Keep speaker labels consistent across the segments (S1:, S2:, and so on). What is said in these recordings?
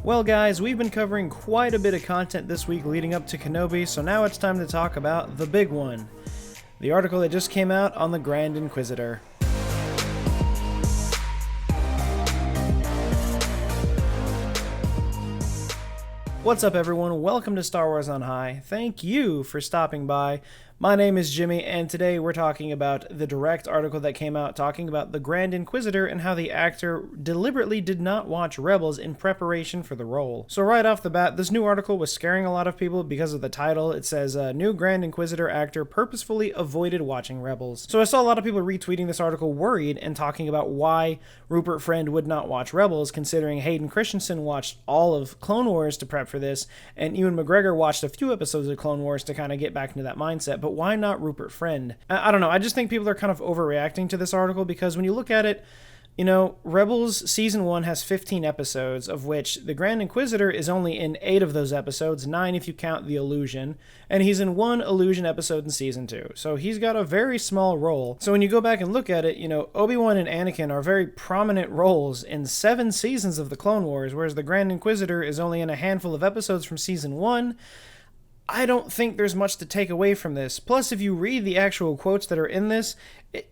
S1: Well guys, we've been covering quite a bit of content this week leading up to Kenobi, so now it's time to talk about the big one. The article that just came out on the Grand Inquisitor. What's up everyone, welcome to Star Wars on High. Thank you for stopping by. My name is Jimmy, and today we're talking about the direct article that came out talking about the Grand Inquisitor and how the actor deliberately did not watch Rebels in preparation for the role. So right off the bat, this new article was scaring a lot of people because of the title. It says, new Grand Inquisitor actor purposefully avoided watching Rebels. So I saw a lot of people retweeting this article worried and talking about why Rupert Friend would not watch Rebels, considering Hayden Christensen watched all of Clone Wars to prep for this, and Ewan McGregor watched a few episodes of Clone Wars to kind of get back into that mindset. But why not Rupert Friend? I don't know. I just think people are kind of overreacting to this article because when you look at it, you know, Rebels Season 1 has 15 episodes, of which the Grand Inquisitor is only in 8 of those episodes, 9 if you count the Illusion, and he's in 1 Illusion episode in Season 2. So he's got a very small role. So when you go back and look at it, you know, Obi-Wan and Anakin are very prominent roles in 7 seasons of the Clone Wars, whereas the Grand Inquisitor is only in a handful of episodes from Season 1. I don't think there's much to take away from this. Plus, if you read the actual quotes that are in this,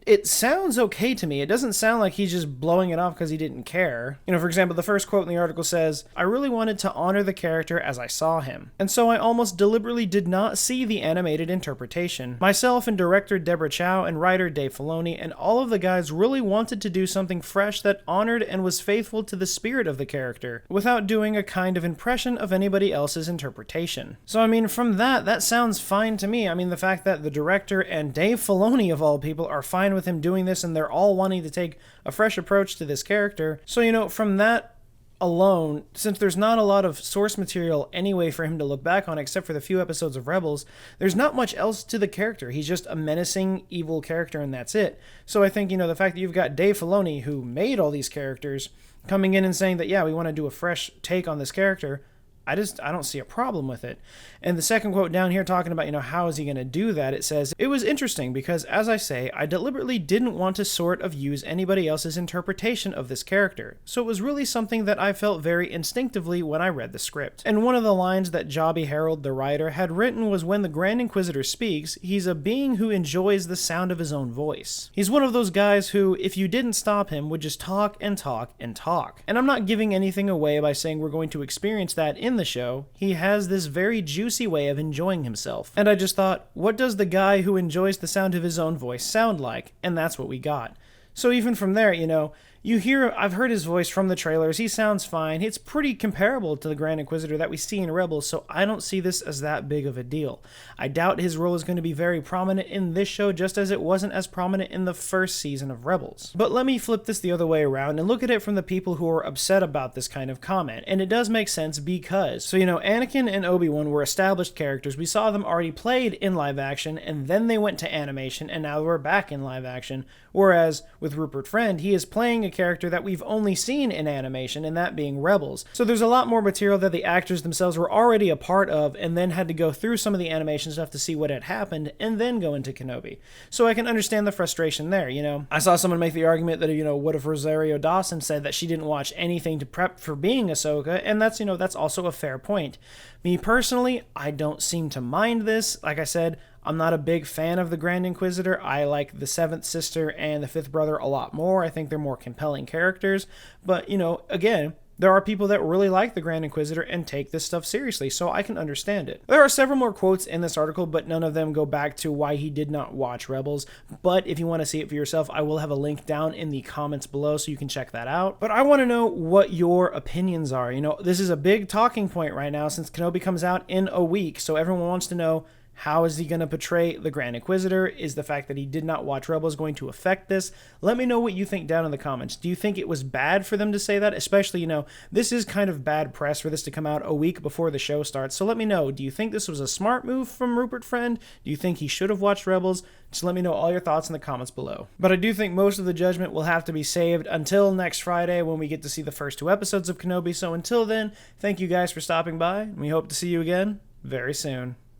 S1: it sounds okay to me. It doesn't sound like he's just blowing it off because he didn't care. You know, for example, the first quote in the article says, "I really wanted to honor the character as I saw him, and so I almost deliberately did not see the animated interpretation. Myself and director Deborah Chow and writer Dave Filoni and all of the guys really wanted to do something fresh that honored and was faithful to the spirit of the character, without doing a kind of impression of anybody else's interpretation." So, I mean, from that sounds fine to me. I mean, the fact that the director and Dave Filoni, of all people, are fine with him doing this and they're all wanting to take a fresh approach to this character. So, you know, from that alone, since there's not a lot of source material anyway for him to look back on except for the few episodes of Rebels, there's not much else to the character. He's just a menacing, evil character and that's it. So I think, you know, the fact that you've got Dave Filoni, who made all these characters, coming in and saying that, yeah, we want to do a fresh take on this character, I don't see a problem with it. And the second quote down here talking about, you know, how is he going to do that? It says, "It was interesting because, as I say, I deliberately didn't want to sort of use anybody else's interpretation of this character. So it was really something that I felt very instinctively when I read the script." And one of the lines that Jobby Harold, the writer, had written was, "When the Grand Inquisitor speaks, he's a being who enjoys the sound of his own voice. He's one of those guys who, if you didn't stop him, would just talk and talk and talk." And I'm not giving anything away by saying we're going to experience that in the show. He has this very juicy way of enjoying himself. And I just thought, what does the guy who enjoys the sound of his own voice sound like? And that's what we got. So even from there, you know, I've heard his voice from the trailers. He sounds fine. It's pretty comparable to the Grand Inquisitor that we see in Rebels, so I don't see this as that big of a deal. I doubt his role is going to be very prominent in this show, just as it wasn't as prominent in the first season of Rebels. But let me flip this the other way around and look at it from the people who are upset about this kind of comment. And it does make sense because, so you know, Anakin and Obi-Wan were established characters. We saw them already played in live action, and then they went to animation, and now we're back in live action. Whereas with Rupert Friend, he is playing a character that we've only seen in animation, and that being Rebels. So there's a lot more material that the actors themselves were already a part of and then had to go through some of the animation stuff to see what had happened and then go into Kenobi. So I can understand the frustration there, you know. I saw someone make the argument that, you know, what if Rosario Dawson said that she didn't watch anything to prep for being Ahsoka, and that's, you know, that's also a fair point. Me personally, I don't seem to mind this. Like I said, I'm not a big fan of the Grand Inquisitor. I like the Seventh Sister and the Fifth Brother a lot more. I think they're more compelling characters. But, you know, again, there are people that really like the Grand Inquisitor and take this stuff seriously, so I can understand it. There are several more quotes in this article, but none of them go back to why he did not watch Rebels. But if you want to see it for yourself, I will have a link down in the comments below so you can check that out. But I want to know what your opinions are. You know, this is a big talking point right now since Kenobi comes out in a week, so everyone wants to know, how is he going to portray the Grand Inquisitor? Is the fact that he did not watch Rebels going to affect this? Let me know what you think down in the comments. Do you think it was bad for them to say that? Especially, you know, this is kind of bad press for this to come out a week before the show starts. So let me know. Do you think this was a smart move from Rupert Friend? Do you think he should have watched Rebels? Just let me know all your thoughts in the comments below. But I do think most of the judgment will have to be saved until next Friday when we get to see the first 2 episodes of Kenobi. So until then, thank you guys for stopping by, and we hope to see you again very soon.